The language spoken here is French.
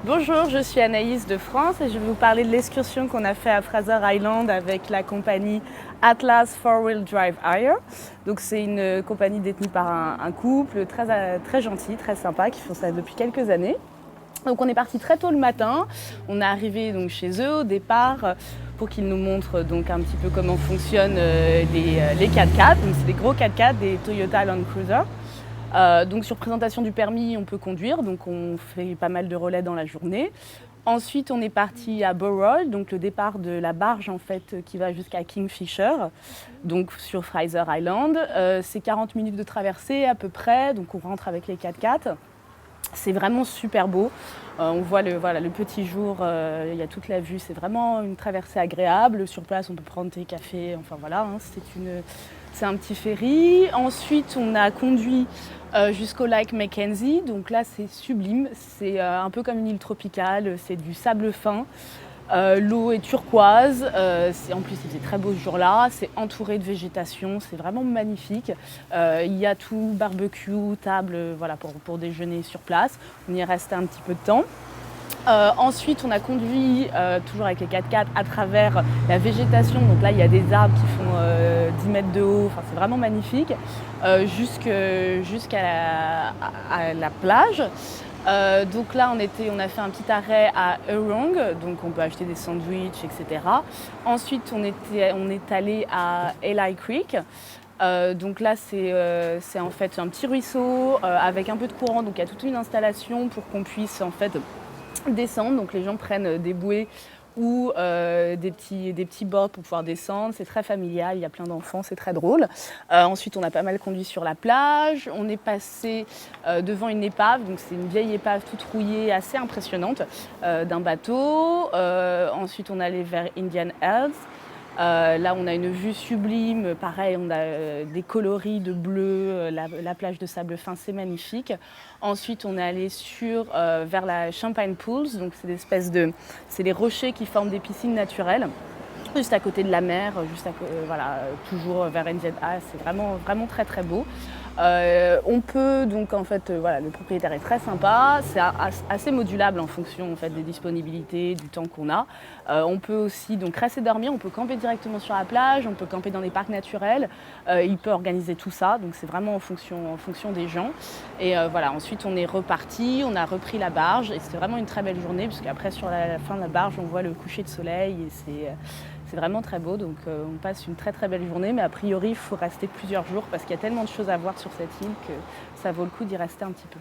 Bonjour, je suis Anaïs de France et je vais vous parler de l'excursion qu'on a fait à Fraser Island avec la compagnie Atlas 4-Wheel Drive Hire. Donc c'est une compagnie détenue par un couple très gentil, très sympa, qui font ça depuis quelques années. Donc on est parti très tôt le matin, on est arrivé donc chez eux au départ pour qu'ils nous montrent donc un petit peu comment fonctionnent les 4x4. Donc c'est des gros 4x4, des Toyota Land Cruiser. Donc sur présentation du permis, on peut conduire, donc on fait pas mal de relais dans la journée. Ensuite, on est parti à Burrell, donc le départ de la barge en fait qui va jusqu'à Kingfisher, donc sur Fraser Island. C'est 40 minutes de traversée à peu près, donc on rentre avec les 4x4. C'est vraiment super beau. On voit le petit jour, il y a toute la vue, c'est vraiment une traversée agréable. Sur place, on peut prendre des cafés, enfin voilà, hein, c'est un petit ferry. Ensuite, on a conduit jusqu'au lac Mackenzie, donc là c'est sublime, c'est un peu comme une île tropicale, c'est du sable fin. L'eau est turquoise, en plus il faisait très beau ce jour-là, c'est entouré de végétation, c'est vraiment magnifique. Il y a tout, barbecue, table voilà, pour déjeuner sur place. On y est resté un petit peu de temps. Ensuite, on a conduit, toujours avec les 4x4, à travers la végétation. Donc là, il y a des arbres qui font 10 mètres de haut, enfin, c'est vraiment magnifique, jusqu'à la plage. Donc là, on a fait un petit arrêt à Eurong, donc on peut acheter des sandwichs, etc. Ensuite, on est allé à Eli Creek. Donc là, c'est en fait un petit ruisseau avec un peu de courant, donc il y a toute une installation pour qu'on puisse en fait descendre. Donc les gens prennent des bouées ou des petits boards pour pouvoir descendre. C'est très familial, il y a plein d'enfants, c'est très drôle. Ensuite, on a pas mal conduit sur la plage. On est passé devant une épave, donc c'est une vieille épave toute rouillée, assez impressionnante, d'un bateau. Ensuite, on est allé vers Indian Heads. Là, on a une vue sublime. Pareil, on a des coloris de bleu, la plage de sable fin, c'est magnifique. Ensuite, on est allé vers la Champagne Pools. Donc, c'est des rochers qui forment des piscines naturelles, juste à côté de la mer, voilà, toujours vers NZA. C'est vraiment, vraiment très, très beau. On peut donc en fait, voilà, le propriétaire est très sympa, c'est assez modulable en fonction en fait, des disponibilités, du temps qu'on a. On peut aussi donc rester dormir, on peut camper directement sur la plage, on peut camper dans des parcs naturels. Il peut organiser tout ça, donc c'est vraiment en fonction des gens. Et voilà, ensuite on est reparti, on a repris la barge et c'était vraiment une très belle journée parce qu'après sur la fin de la barge on voit le coucher de soleil et c'est vraiment très beau, donc on passe une très très belle journée, mais a priori il faut rester plusieurs jours parce qu'il y a tellement de choses à voir sur cette île que ça vaut le coup d'y rester un petit peu.